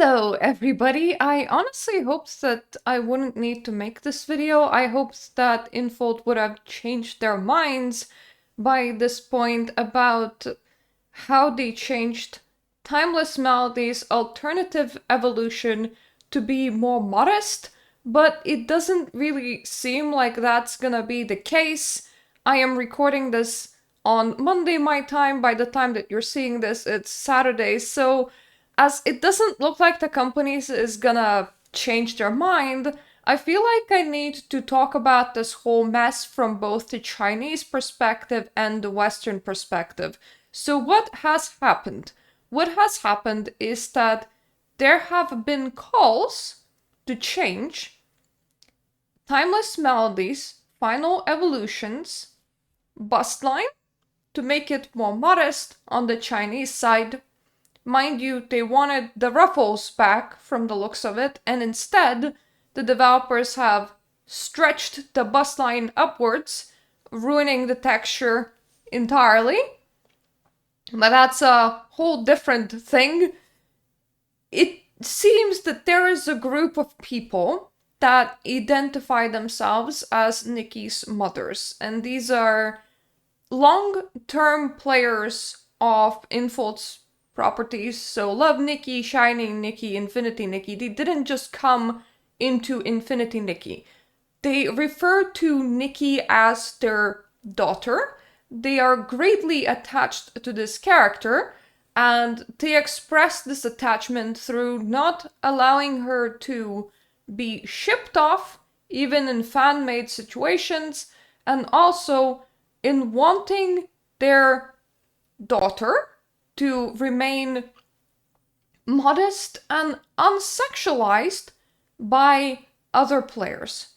Hello everybody! I honestly hoped that I wouldn't need to make this video. I hoped that Infold would have changed their minds by this point about how they changed Timeless Melody's alternative evolution to be more modest, but it doesn't really seem like that's gonna be the case. I am recording this on Monday my time. By the time that you're seeing this, it's Saturday, so as it doesn't look like the companies is gonna change their mind, I feel like I need to talk about this whole mess from both the Chinese perspective and the Western perspective. So what has happened? What has happened is that there have been calls to change Timeless Melody's Final Evolutions bust line to make it more modest on the Chinese side. Mind you, they wanted the ruffles back from the looks of it, and instead, the developers have stretched the bust line upwards, ruining the texture entirely. But that's a whole different thing. It seems that there is a group of people that identify themselves as Nikki's mothers, and these are long-term players of Infold's properties, so Love Nikki, Shining Nikki, Infinity Nikki. They didn't just come into Infinity Nikki. They refer to Nikki as their daughter. They are greatly attached to this character, and they express this attachment through not allowing her to be shipped off, even in fan-made situations, and also in wanting their daughter to remain modest and unsexualized by other players.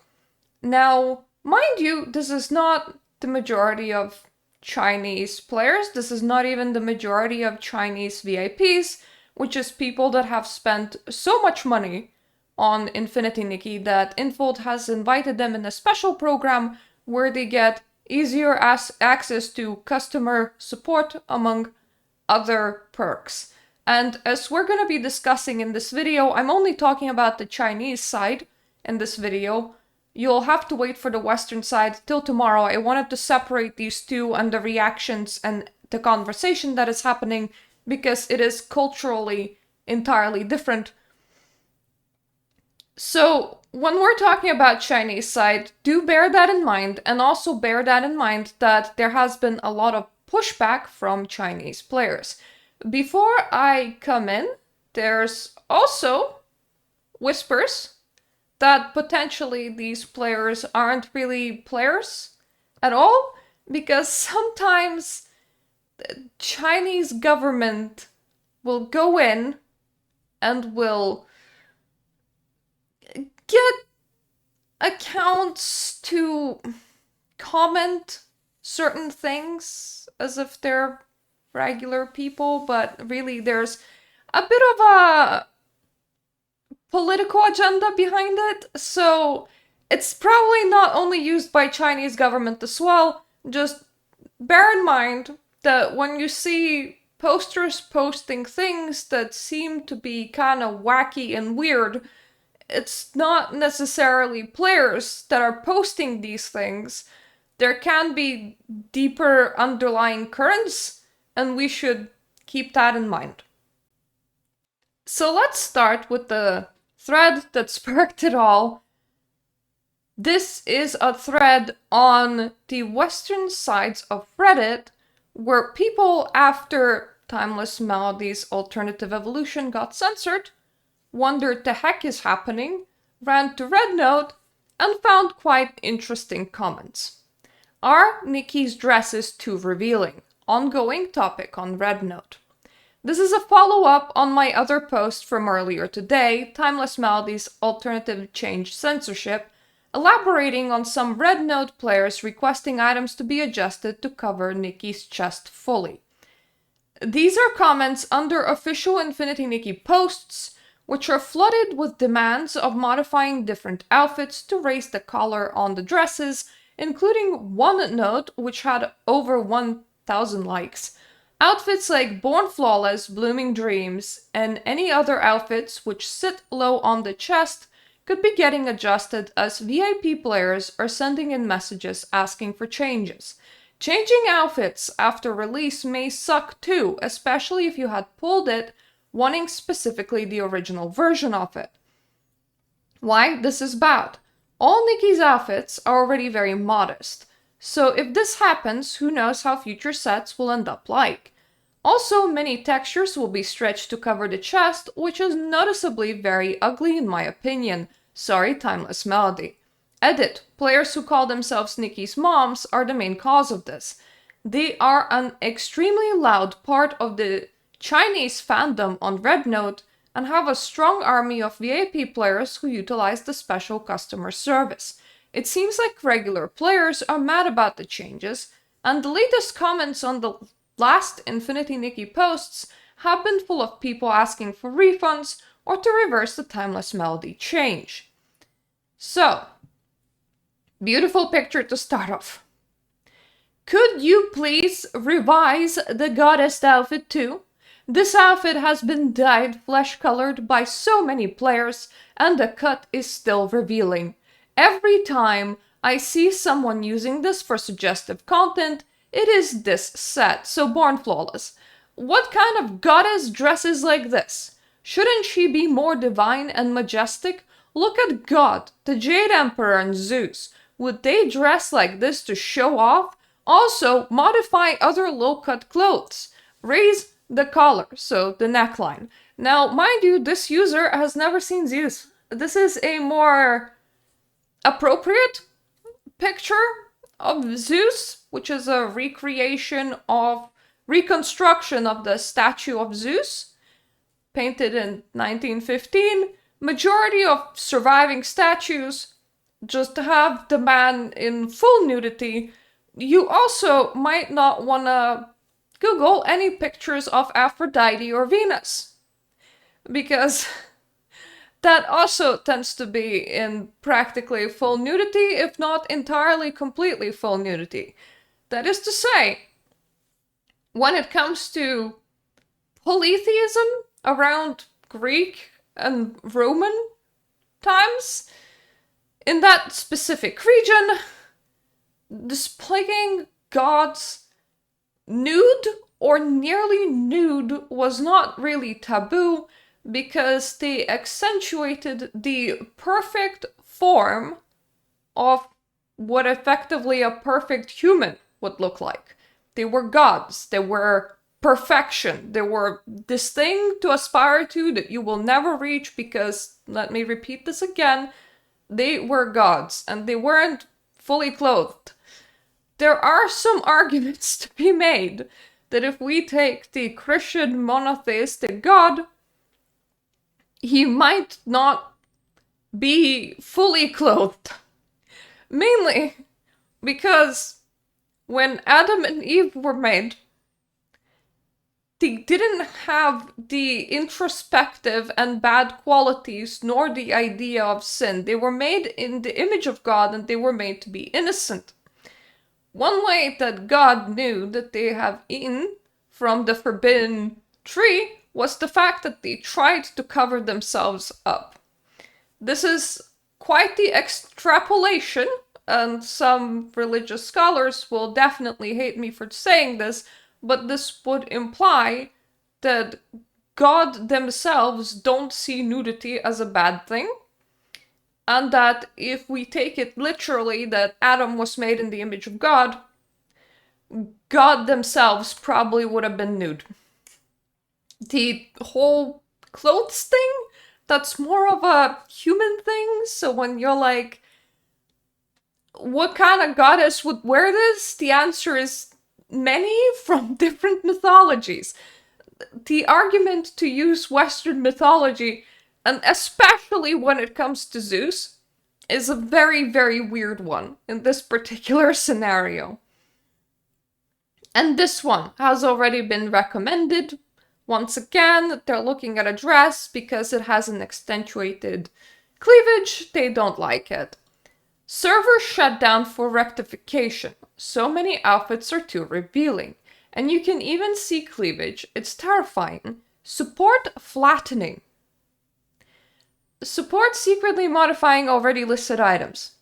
Now, mind you, this is not the majority of Chinese players. This is not even the majority of Chinese VIPs, which is people that have spent so much money on Infinity Nikki that Infold has invited them in a special program where they get easier access to customer support among other perks. And as we're going to be discussing in this video, I'm only talking about the Chinese side in this video. You'll have to wait for the Western side till tomorrow. I wanted to separate these two and the reactions and the conversation that is happening because it is culturally entirely different. So when we're talking about Chinese side, do bear that in mind, and also bear that in mind that there has been a lot of pushback from Chinese players. Before I come in, there's also whispers that potentially these players aren't really players at all, because sometimes the Chinese government will go in and will get accounts to comment certain things as if they're regular people, but really there's a bit of a political agenda behind it, so it's probably not only used by Chinese government as well. Just bear in mind that when you see posters posting things that seem to be kind of wacky and weird, it's not necessarily players that are posting these things. There can be deeper underlying currents, and we should keep that in mind. So let's start with the thread that sparked it all. This is a thread on the Western sides of Reddit, where people, after Timeless Melody's alternative evolution got censored, wondered the heck is happening, ran to Rednote, and found quite interesting comments. Are Nikki's dresses too revealing? Ongoing topic on Rednote. This is a follow-up on my other post from earlier today, Timeless Melody's alternative change censorship, elaborating on some Rednote players requesting items to be adjusted to cover Nikki's chest fully. These are comments under official Infinity Nikki posts, which are flooded with demands of modifying different outfits to raise the color on the dresses, including one note which had over 1,000 likes. Outfits like Born Flawless, Blooming Dreams, and any other outfits which sit low on the chest could be getting adjusted as VIP players are sending in messages asking for changes. Changing outfits after release may suck too, especially if you had pulled it wanting specifically the original version of it. Why this is bad? All Nikki's outfits are already very modest, so if this happens, who knows how future sets will end up like. Also, many textures will be stretched to cover the chest, which is noticeably very ugly in my opinion. Sorry, Timeless Melody. Edit. Players who call themselves Nikki's moms are the main cause of this. They are an extremely loud part of the Chinese fandom on Rednote and have a strong army of VIP players who utilize the special customer service. It seems like regular players are mad about the changes, and the latest comments on the last Infinity Nikki posts have been full of people asking for refunds or to reverse the Timeless Melody change. So, beautiful picture to start off. Could you please revise the goddess outfit too? This outfit has been dyed flesh-colored by so many players, and the cut is still revealing. Every time I see someone using this for suggestive content, it is this set, so Born Flawless. What kind of goddess dresses like this? Shouldn't she be more divine and majestic? Look at God, the Jade Emperor and Zeus. Would they dress like this to show off? Also, modify other low-cut clothes. Raise the collar, so the neckline. Now, mind you, this user has never seen Zeus. This is a more appropriate picture of Zeus, which is a reconstruction of the statue of Zeus, painted in 1915. Majority of surviving statues just have the man in full nudity. You also might not want to Google any pictures of Aphrodite or Venus, because that also tends to be in practically full nudity, if not entirely completely full nudity. That is to say, when it comes to polytheism around Greek and Roman times, in that specific region, displaying gods nude or nearly nude was not really taboo because they accentuated the perfect form of what effectively a perfect human would look like. They were gods, they were perfection, they were this thing to aspire to that you will never reach because, let me repeat this again, they were gods and they weren't fully clothed. There are some arguments to be made that if we take the Christian monotheistic God, he might not be fully clothed. Mainly because when Adam and Eve were made, they didn't have the introspective and bad qualities nor the idea of sin. They were made in the image of God and they were made to be innocent. One way that God knew that they have eaten from the forbidden tree was the fact that they tried to cover themselves up. This is quite the extrapolation, and some religious scholars will definitely hate me for saying this, but this would imply that God themselves don't see nudity as a bad thing, and that if we take it literally that Adam was made in the image of God, God themselves probably would have been nude. The whole clothes thing, that's more of a human thing, so when you're like, what kind of goddess would wear this? The answer is many from different mythologies. The argument to use Western mythology, and especially when it comes to Zeus, is a very, very weird one in this particular scenario. And this one has already been recommended. Once again, they're looking at a dress because it has an accentuated cleavage. They don't like it. Server shut down for rectification. So many outfits are too revealing. And you can even see cleavage. It's terrifying. Support flattening. Support secretly modifying already listed items.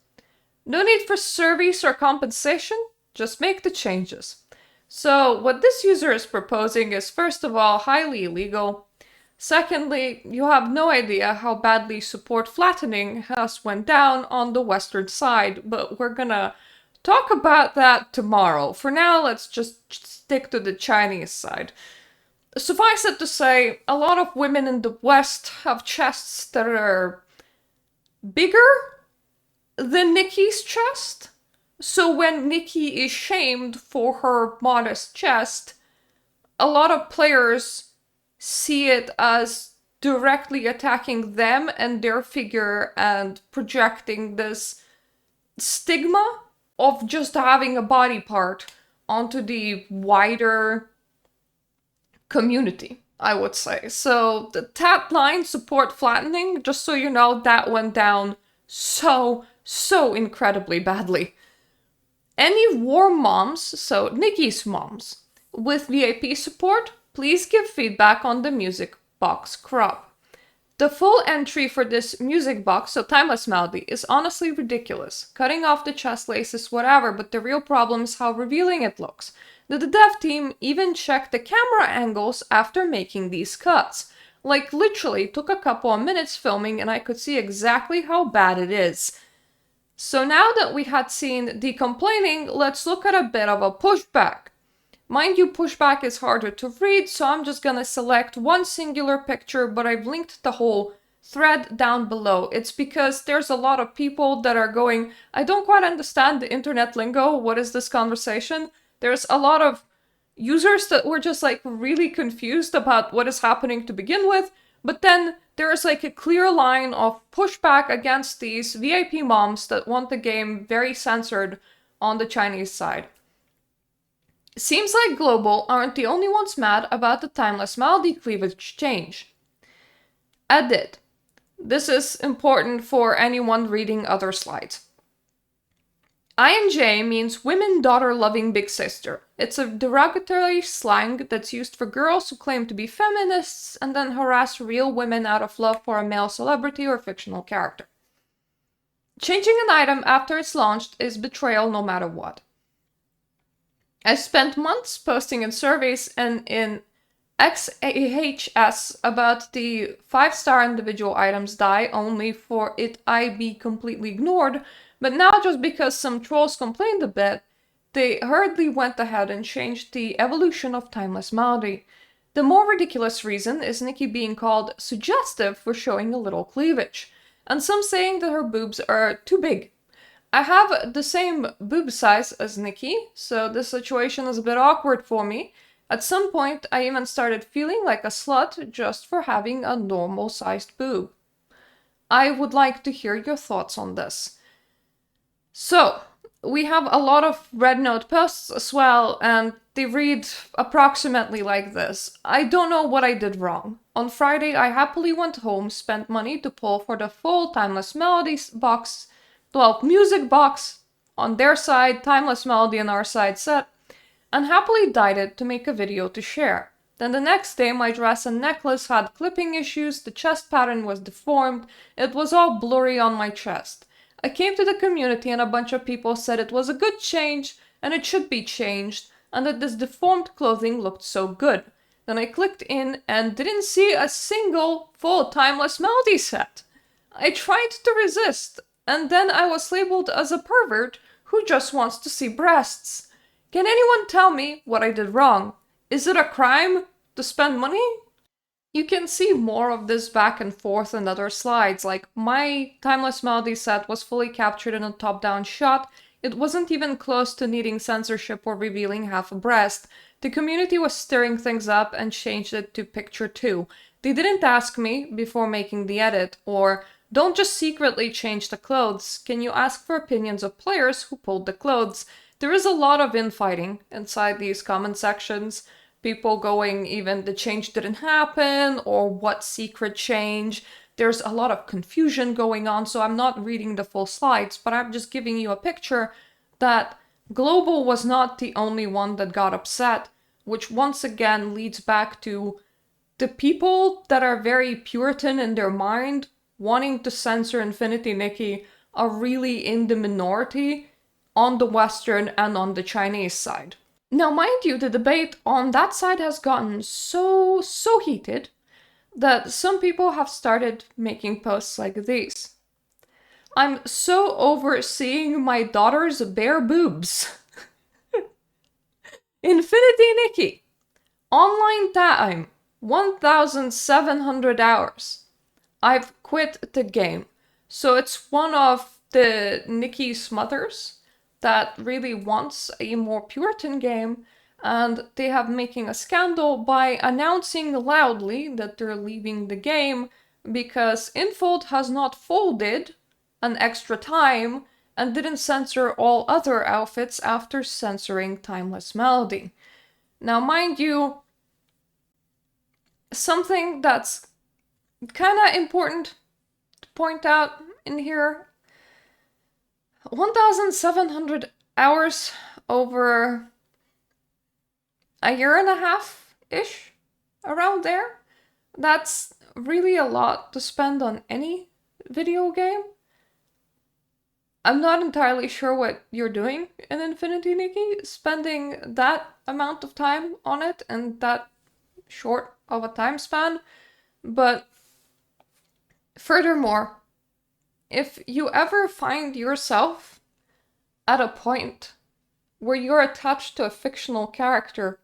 No need for service or compensation, just make the changes. So what this user is proposing is, first of all, highly illegal. Secondly, you have no idea how badly support flattening has went down on the western side, but we're gonna talk about that tomorrow. For now, let's just stick to the Chinese side. Suffice it to say, a lot of women in the West have chests that are bigger than Nikki's chest. So when Nikki is shamed for her modest chest, a lot of players see it as directly attacking them and their figure and projecting this stigma of just having a body part onto the wider community, I would say. So the tat line support flattening, just so you know, that went down so incredibly badly. Any war moms, so Nikki's moms, with VIP support, please give feedback on the music box crop. The full entry for this music box, so Timeless Melody, is honestly ridiculous. Cutting off the chest laces, whatever, but the real problem is how revealing it looks. The dev team even checked the camera angles after making these cuts. Like, literally took a couple of minutes filming and I could see exactly how bad it is. So now that we had seen the complaining, let's look at a bit of a pushback. Mind you, pushback is harder to read, so I'm just gonna select one singular picture, but I've linked the whole thread down below. It's because there's a lot of people that are going, I don't quite understand the internet lingo, what is this conversation? There's a lot of users that were just like really confused about what is happening to begin with, but then there is like a clear line of pushback against these VIP moms that want the game very censored on the Chinese side. Seems like Global aren't the only ones mad about the Timeless Melody cleavage change. Edit. This is important for anyone reading other slides. INJ means women daughter loving big sister. It's a derogatory slang that's used for girls who claim to be feminists and then harass real women out of love for a male celebrity or fictional character. Changing an item after it's launched is betrayal no matter what. I spent months posting in surveys and in XAHS about the 5-star individual items die only for it I be completely ignored, but now just because some trolls complained a bit, they hurriedly went ahead and changed the evolution of Timeless Melody. The more ridiculous reason is Nikki being called suggestive for showing a little cleavage, and some saying that her boobs are too big. I have the same boob size as Nikki, so this situation is a bit awkward for me. At some point, I even started feeling like a slut just for having a normal-sized boob. I would like to hear your thoughts on this. So, we have a lot of Rednote posts as well, and they read approximately like this. I don't know what I did wrong. On Friday, I happily went home, spent money to pull for the full Timeless Melodies box, music box on their side, Timeless Melody on our side set, and happily dyed it to make a video to share. Then the next day my dress and necklace had clipping issues, the chest pattern was deformed, it was all blurry on my chest. I came to the community and a bunch of people said it was a good change and it should be changed and that this deformed clothing looked so good. Then I clicked in and didn't see a single full Timeless Melody set. I tried to resist, and then I was labeled as a pervert who just wants to see breasts. Can anyone tell me what I did wrong? Is it a crime to spend money? You can see more of this back and forth in other slides, like my Timeless Melody set was fully captured in a top-down shot. It wasn't even close to needing censorship or revealing half a breast. The community was stirring things up and changed it to picture 2. They didn't ask me before making the edit, or don't just secretly change the clothes. Can you ask for opinions of players who pulled the clothes? There is a lot of infighting inside these comment sections. People going even the change didn't happen or what secret change. There's a lot of confusion going on, so I'm not reading the full slides, but I'm just giving you a picture that Global was not the only one that got upset. which once again leads back to the people that are very Puritan in their mind wanting to censor Infinity Nikki are really in the minority on the Western and on the Chinese side. Now, mind you, the debate on that side has gotten so heated that some people have started making posts like these. I'm so over seeing my daughter's bare boobs. Infinity Nikki. Online time, 1,700 hours. I've quit the game. So it's one of the Nikki Smothers that really wants a more Puritan game, and they have making a scandal by announcing loudly that they're leaving the game because Infold has not folded an extra time and didn't censor all other outfits after censoring Timeless Melody. Now, mind you, something that's kind of important to point out in here, 1,700 hours over a year and a half-ish, around there. That's really a lot to spend on any video game. I'm not entirely sure what you're doing in Infinity Nikki, spending that amount of time on it and that short of a time span. But furthermore, if you ever find yourself at a point where you're attached to a fictional character,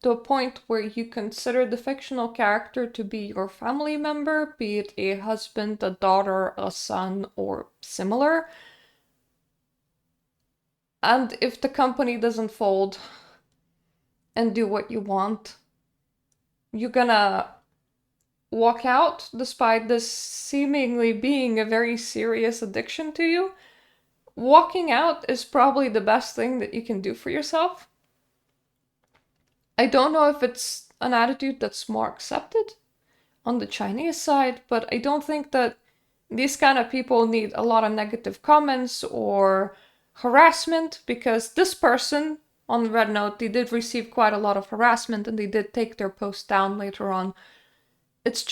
to a point where you consider the fictional character to be your family member, be it a husband, a daughter, a son, or similar, and if the company doesn't fold and do what you want, you're gonna walk out despite this seemingly being a very serious addiction to you. Walking out is probably the best thing that you can do for yourself. I don't know if it's an attitude that's more accepted on the Chinese side, but I don't think that these kind of people need a lot of negative comments or harassment, because this person on Rednote, they did receive quite a lot of harassment and they did take their post down later on. It's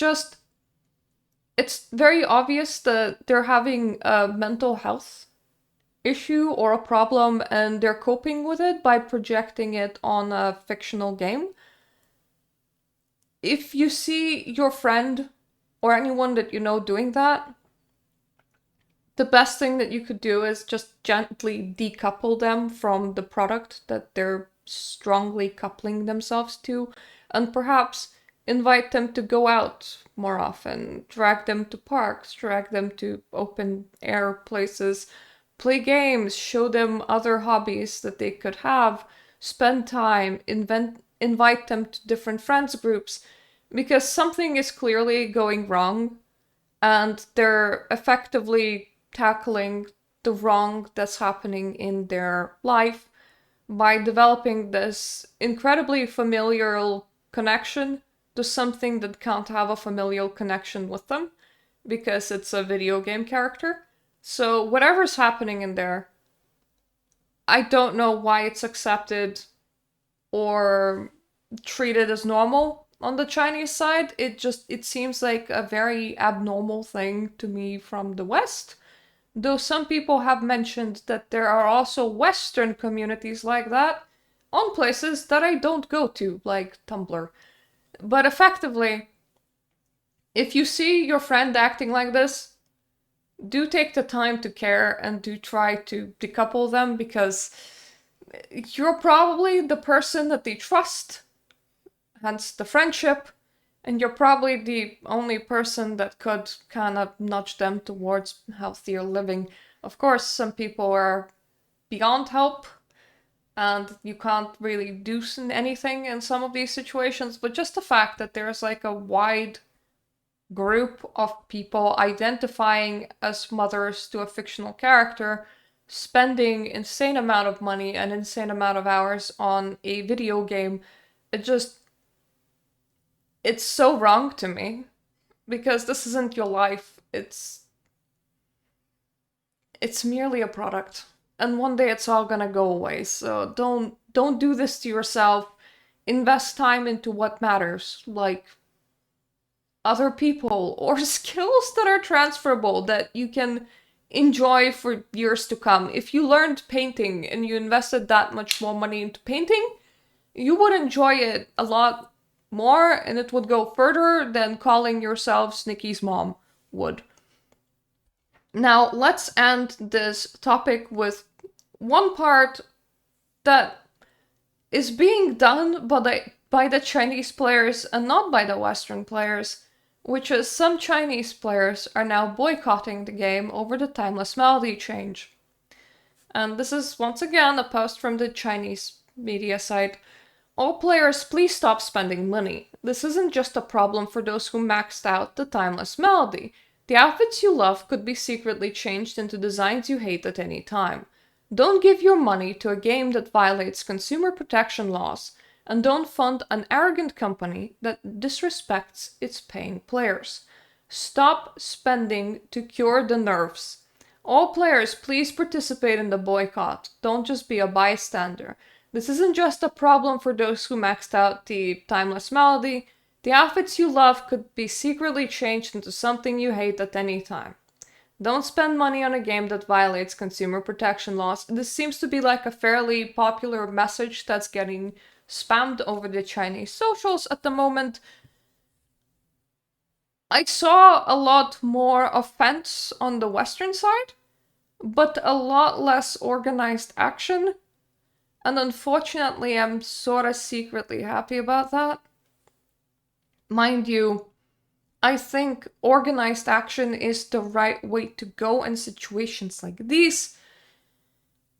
very obvious that they're having a mental health issue or a problem and they're coping with it by projecting it on a fictional game. If you see your friend or anyone that you know doing that, the best thing that you could do is just gently decouple them from the product that they're strongly coupling themselves to, and perhaps invite them to go out more often, drag them to parks, drag them to open air places, play games, show them other hobbies that they could have, spend time, invite them to different friends groups, because something is clearly going wrong and they're effectively tackling the wrong that's happening in their life by developing this incredibly familial connection to something that can't have a familial connection with them because it's a video game character. So whatever's happening in there, I don't know why it's accepted or treated as normal on the Chinese side. It seems like a very abnormal thing to me from the West. Though some people have mentioned that there are also Western communities like that on places that I don't go to, like Tumblr. But effectively, if you see your friend acting like this, do take the time to care and do try to decouple them, because you're probably the person that they trust, hence the friendship, and you're probably the only person that could kind of nudge them towards healthier living. Of course, some people are beyond help, and you can't really do anything in some of these situations, but just the fact that there's like a wide group of people identifying as mothers to a fictional character, spending insane amount of money and insane amount of hours on a video game, it's so wrong to me, because this isn't your life. It's merely a product, and one day it's all gonna go away. So don't do this to yourself. invest time into what matters, like other people or skills that are transferable that you can enjoy for years to come. If you learned painting and you invested that much more money into painting, you would enjoy it a lot more and it would go further than calling yourselves Nikki's mom would. Now, let's end this topic with one part that is being done by the Chinese players and not by the Western players, which is some Chinese players are now boycotting the game over the timeless melody change. And this is once again a post from the Chinese media site. All players, please stop spending money. This isn't just a problem for those who maxed out the timeless melody. The outfits you love could be secretly changed into designs you hate at any time. Don't give your money to a game that violates consumer protection laws, and don't fund an arrogant company that disrespects its paying players. Stop spending to cure the nerves. All players, please participate in the boycott. Don't just be a bystander. This isn't just a problem for those who maxed out the timeless melody. The outfits you love could be secretly changed into something you hate at any time. Don't spend money on a game that violates consumer protection laws. This seems to be like a fairly popular message that's getting spammed over the Chinese socials at the moment. I saw a lot more offense on the Western side, but a lot less organized action. And unfortunately, I'm sort of secretly happy about that. Mind you, I think organized action is the right way to go in situations like these,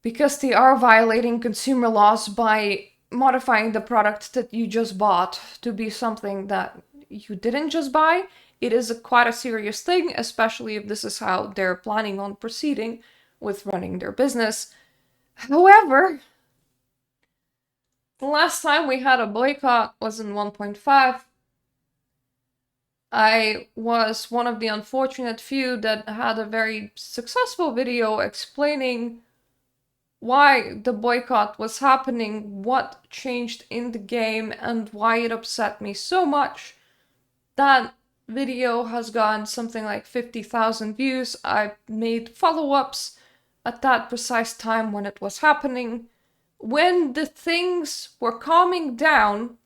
because they are violating consumer laws by modifying the product that you just bought to be something that you didn't just buy. It is quite a serious thing, especially if this is how they're planning on proceeding with running their business. However, the last time we had a boycott was in 1.5. I was one of the unfortunate few that had a very successful video explaining why the boycott was happening, what changed in the game, and why it upset me so much. That video has gotten something like 50,000 views. I made follow-ups at that precise time when it was happening. When the things were calming down,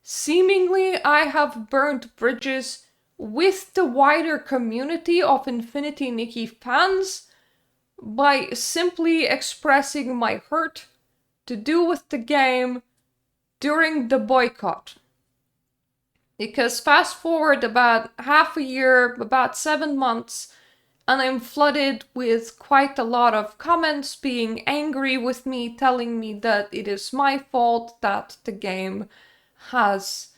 seemingly I have burned bridges with the wider community of Infinity Nikki fans by simply expressing my hurt to do with the game during the boycott. Because fast forward about half a year, about 7 months, and I'm flooded with quite a lot of comments being angry with me, telling me that it is my fault that the game has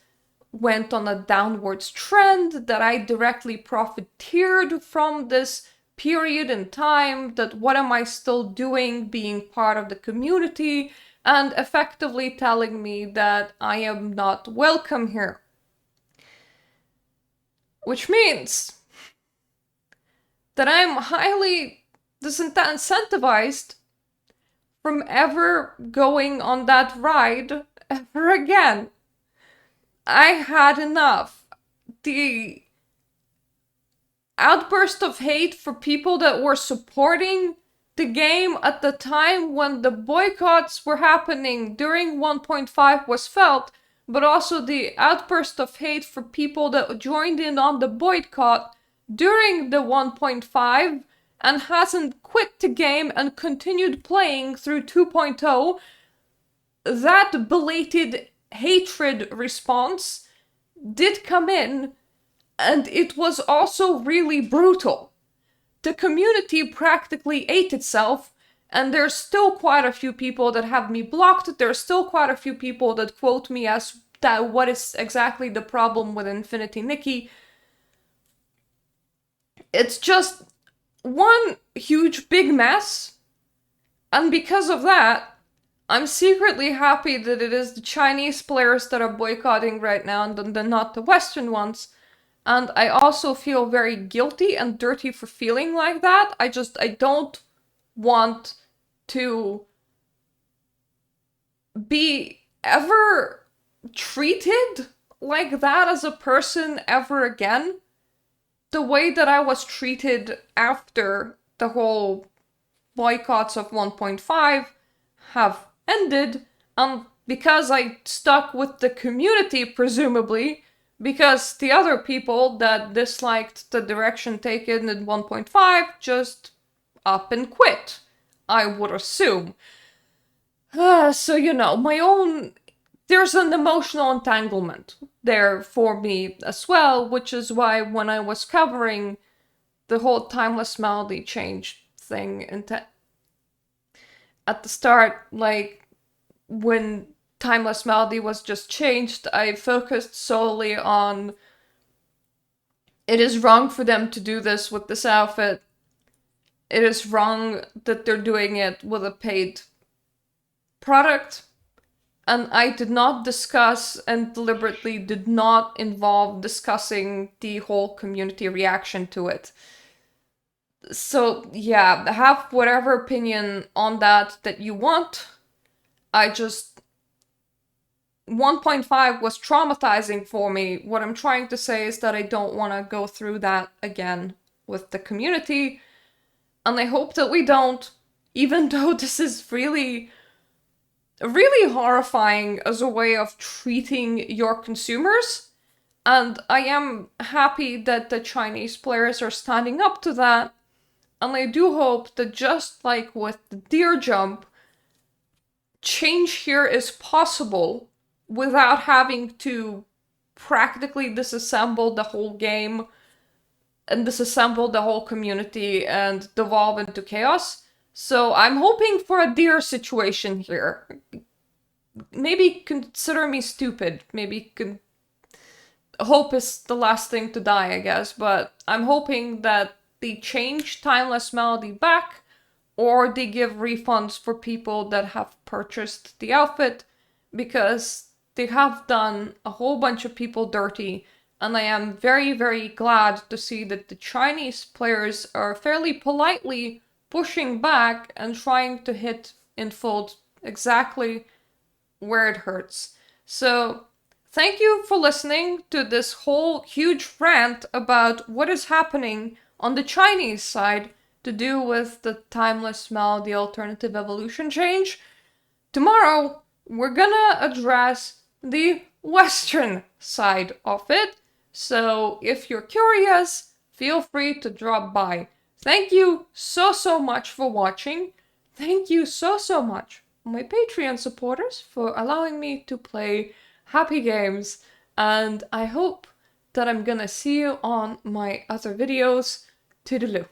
went on a downwards trend, that I directly profiteered from this period in time, that what am I still doing being part of the community, and effectively telling me that I am not welcome here. Which means that I'm highly disincentivized from ever going on that ride ever again. I had enough. The outburst of hate for people that were supporting the game at the time when the boycotts were happening during 1.5 was felt, but also the outburst of hate for people that joined in on the boycott during the 1.5 and hasn't quit the game and continued playing through 2.0, that belated hatred response did come in, and it was also really brutal. The community practically ate itself, and there's still quite a few people that have me blocked. There's still quite a few people that quote me as that what is exactly the problem with Infinity Nikki. It's just one huge big mess, and because of that, I'm secretly happy that it is the Chinese players that are boycotting right now and not the Western ones. And I also feel very guilty and dirty for feeling like that. I don't want to be ever treated like that as a person ever again. The way that I was treated after the whole boycotts of 1.5 have ended, and because I stuck with the community, presumably, because the other people that disliked the direction taken in 1.5 just up and quit, I would assume. So, you know, there's an emotional entanglement there for me as well, which is why when I was covering the whole timeless melody change thing at the start, like when timeless melody was just changed, I focused solely on it is wrong for them to do this with this outfit. It is wrong that they're doing it with a paid product. And I did not discuss and deliberately did not involve discussing the whole community reaction to it. So, yeah, have whatever opinion on that you want. 1.5 was traumatizing for me. What I'm trying to say is that I don't want to go through that again with the community. And I hope that we don't, even though this is really horrifying as a way of treating your consumers. And I am happy that the Chinese players are standing up to that. And I do hope that just like with the deer jump, change here is possible without having to practically disassemble the whole game and disassemble the whole community and devolve into chaos. So I'm hoping for a deer situation here. Maybe consider me stupid. Maybe hope is the last thing to die, I guess. But I'm hoping that they change Timeless Melody back, or they give refunds for people that have purchased the outfit, because they have done a whole bunch of people dirty. And I am very, very glad to see that the Chinese players are fairly politely pushing back and trying to hit Infold exactly where it hurts. So, thank you for listening to this whole huge rant about what is happening on the Chinese side to do with the Timeless Melody alternative evolution change. Tomorrow, we're gonna address the Western side of it. So if you're curious, feel free to drop by. Thank you so much for watching. Thank you so much, my Patreon supporters, for allowing me to play happy games. And I hope that I'm gonna see you on my other videos. Toodaloo.